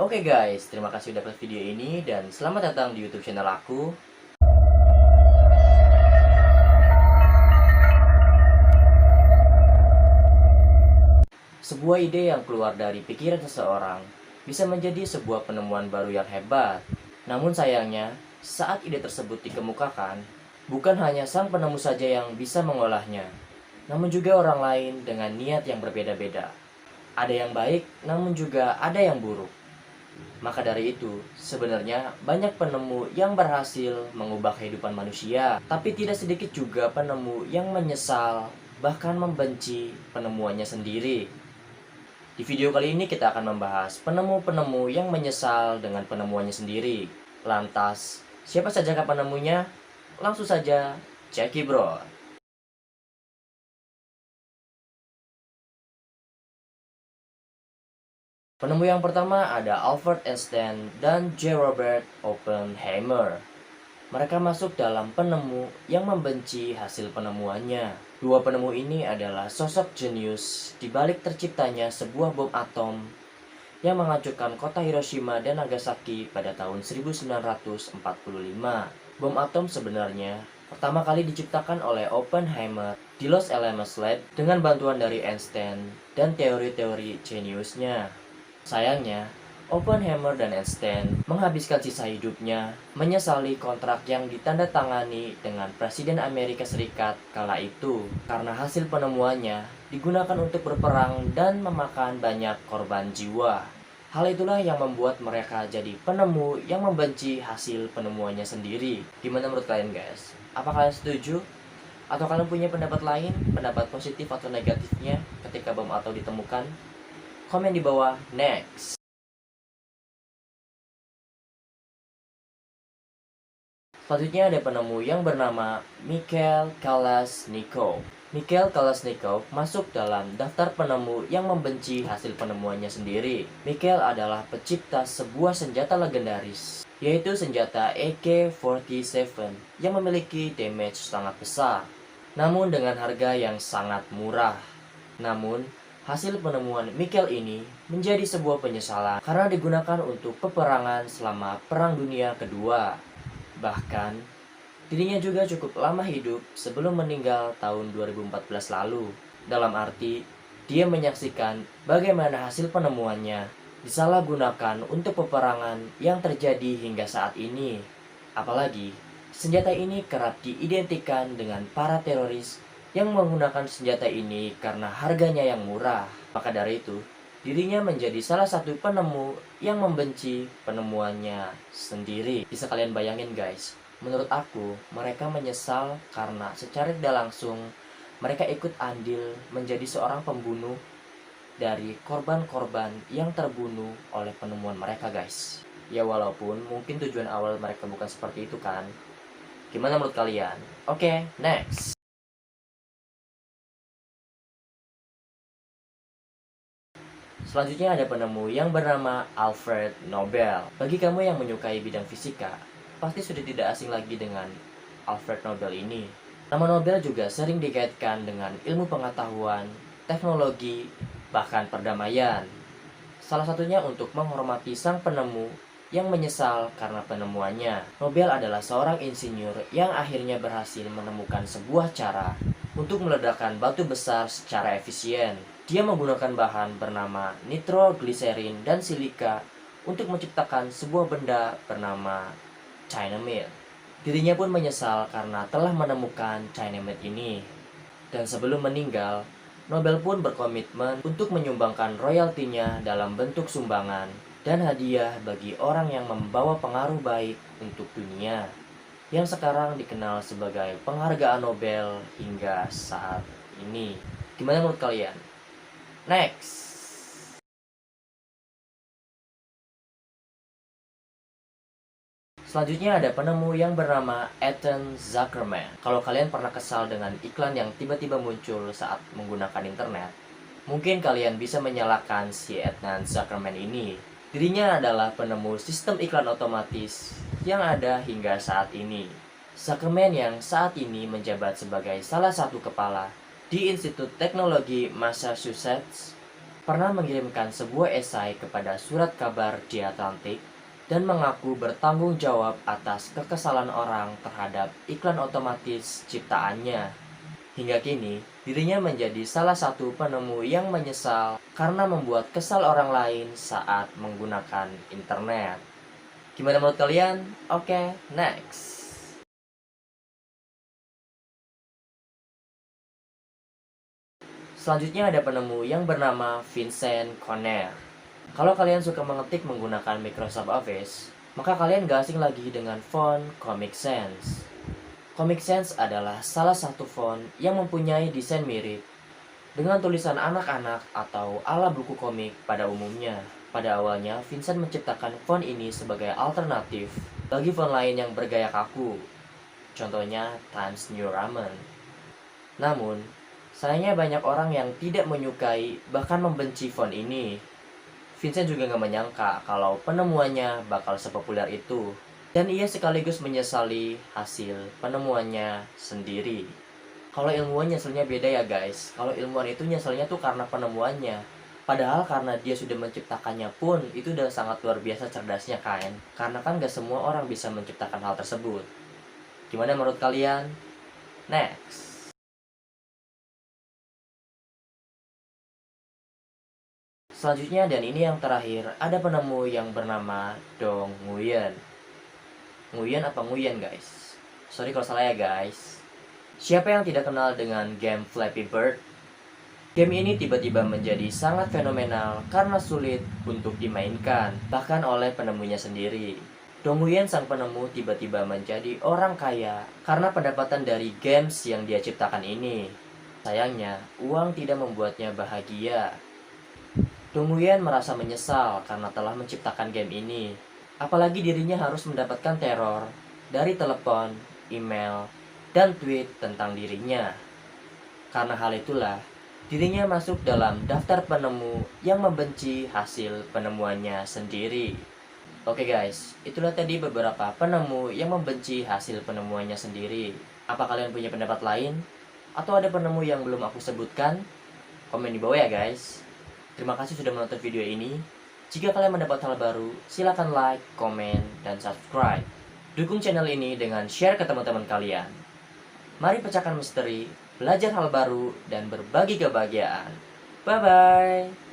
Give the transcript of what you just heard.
Oke guys, terima kasih udah klik video ini dan selamat datang di YouTube channel aku. Sebuah ide yang keluar dari pikiran seseorang bisa menjadi sebuah penemuan baru yang hebat. Namun sayangnya, saat ide tersebut dikemukakan, bukan hanya sang penemu saja yang bisa mengolahnya, namun juga orang lain dengan niat yang berbeda-beda. Ada yang baik, namun juga ada yang buruk. Maka dari itu, sebenarnya banyak penemu yang berhasil mengubah kehidupan manusia, tapi tidak sedikit juga penemu yang menyesal, bahkan membenci penemuannya sendiri. Di video kali ini kita akan membahas penemu-penemu yang menyesal dengan penemuannya sendiri. Lantas, siapa sajakah penemunya? Langsung saja, ceki bro. Penemu yang pertama ada Albert Einstein dan J. Robert Oppenheimer. Mereka masuk dalam penemu yang membenci hasil penemuannya. Dua penemu ini adalah sosok jenius di balik terciptanya sebuah bom atom yang menghancurkan kota Hiroshima dan Nagasaki pada tahun 1945. Bom atom sebenarnya pertama kali diciptakan oleh Oppenheimer di Los Alamos Lab dengan bantuan dari Einstein dan teori-teori jeniusnya. Sayangnya, Oppenheimer dan Einstein menghabiskan sisa hidupnya menyesali kontrak yang ditandatangani dengan Presiden Amerika Serikat kala itu karena hasil penemuannya digunakan untuk berperang dan memakan banyak korban jiwa. Hal itulah yang membuat mereka jadi penemu yang membenci hasil penemuannya sendiri. Gimana menurut kalian guys? Apa kalian setuju? Atau kalian punya pendapat lain, pendapat positif atau negatifnya ketika bom atom ditemukan? Komen di bawah. Next. Selanjutnya ada penemu yang bernama Mikhail Kalashnikov. Mikhail Kalashnikov masuk dalam daftar penemu yang membenci hasil penemuannya sendiri. Mikhail adalah pencipta sebuah senjata legendaris, yaitu senjata AK-47 yang memiliki damage sangat besar, namun dengan harga yang sangat murah. Namun, hasil penemuan Mikhail ini menjadi sebuah penyesalan karena digunakan untuk peperangan selama Perang Dunia Kedua. Bahkan, dirinya juga cukup lama hidup sebelum meninggal tahun 2014 lalu. Dalam arti, dia menyaksikan bagaimana hasil penemuannya disalahgunakan untuk peperangan yang terjadi hingga saat ini. Apalagi, senjata ini kerap diidentikan dengan para teroris yang menggunakan senjata ini karena harganya yang murah. Maka dari itu, dirinya menjadi salah satu penemu yang membenci penemuannya sendiri. Bisa kalian bayangin guys, menurut aku mereka menyesal karena secara tidak langsung mereka ikut andil menjadi seorang pembunuh dari korban-korban yang terbunuh oleh penemuan mereka guys. Ya walaupun mungkin tujuan awal mereka bukan seperti itu kan. Gimana menurut kalian? Oke, next. Selanjutnya ada penemu yang bernama Alfred Nobel. Bagi kamu yang menyukai bidang fisika, pasti sudah tidak asing lagi dengan Alfred Nobel ini. Nama Nobel juga sering dikaitkan dengan ilmu pengetahuan, teknologi, bahkan perdamaian. Salah satunya untuk menghormati sang penemu yang menyesal karena penemuannya. Nobel adalah seorang insinyur yang akhirnya berhasil menemukan sebuah cara untuk meledakkan batu besar secara efisien. Dia menggunakan bahan bernama nitroglycerin dan silika untuk menciptakan sebuah benda bernama Dynamite. Dirinya pun menyesal karena telah menemukan Dynamite ini. Dan sebelum meninggal, Nobel pun berkomitmen untuk menyumbangkan royaltinya dalam bentuk sumbangan dan hadiah bagi orang yang membawa pengaruh baik untuk dunia, yang sekarang dikenal sebagai penghargaan Nobel hingga saat ini. Gimana menurut kalian? Next. Selanjutnya ada penemu yang bernama Ethan Zuckerman. Kalau kalian pernah kesal dengan iklan yang tiba-tiba muncul saat menggunakan internet, mungkin kalian bisa menyalahkan si Ethan Zuckerman ini. Dirinya adalah penemu sistem iklan otomatis yang ada hingga saat ini. Zuckerman yang saat ini menjabat sebagai salah satu kepala di Institut Teknologi Massachusetts. pernah mengirimkan sebuah esai kepada surat kabar di Atlantik dan mengaku bertanggung jawab atas kekesalan orang terhadap iklan otomatis ciptaannya. Hingga kini, dirinya menjadi salah satu penemu yang menyesal karena membuat kesal orang lain saat menggunakan internet. Gimana menurut kalian? Oke, next. Selanjutnya ada penemu yang bernama Vincent Conner. Kalau kalian suka mengetik menggunakan Microsoft Office, maka kalian gak asing lagi dengan font Comic Sans. Comic Sans adalah salah satu font yang mempunyai desain mirip dengan tulisan anak-anak atau ala buku komik pada umumnya. Pada awalnya, Vincent menciptakan font ini sebagai alternatif bagi font lain yang bergaya kaku. Contohnya Times New Roman. Namun, sayangnya banyak orang yang tidak menyukai bahkan membenci font ini. Vincent juga gak menyangka kalau penemuannya bakal sepopuler itu. Dan ia sekaligus menyesali hasil penemuannya sendiri. Kalau ilmuwan nyeselnya beda ya guys. Kalau ilmuwan itu nyeselnya tuh karena penemuannya. Padahal karena dia sudah menciptakannya pun itu udah sangat luar biasa cerdasnya kan. Karena kan gak semua orang bisa menciptakan hal tersebut. Gimana menurut kalian? Next. Selanjutnya dan ini yang terakhir, ada penemu yang bernama Dong Nguyen. Nguyen apa Nguyen guys? Sorry kalau salah ya guys. Siapa yang tidak kenal dengan game Flappy Bird? Game ini tiba-tiba menjadi sangat fenomenal karena sulit untuk dimainkan, bahkan oleh penemunya sendiri. Dong Nguyen sang penemu tiba-tiba menjadi orang kaya karena pendapatan dari games yang dia ciptakan ini. Sayangnya, uang tidak membuatnya bahagia. Dong Nguyen merasa menyesal karena telah menciptakan game ini. Apalagi dirinya harus mendapatkan teror dari telepon, email, dan tweet tentang dirinya. Karena hal itulah, dirinya masuk dalam daftar penemu yang membenci hasil penemuannya sendiri. Oke guys, itulah tadi beberapa penemu yang membenci hasil penemuannya sendiri. Apa kalian punya pendapat lain? Atau ada penemu yang belum aku sebutkan? Komen di bawah ya guys. Terima kasih sudah menonton video ini. Jika kalian mendapat hal baru, silakan like, komen, dan subscribe. Dukung channel ini dengan share ke teman-teman kalian. Mari pecahkan misteri, belajar hal baru, dan berbagi kebahagiaan. Bye-bye.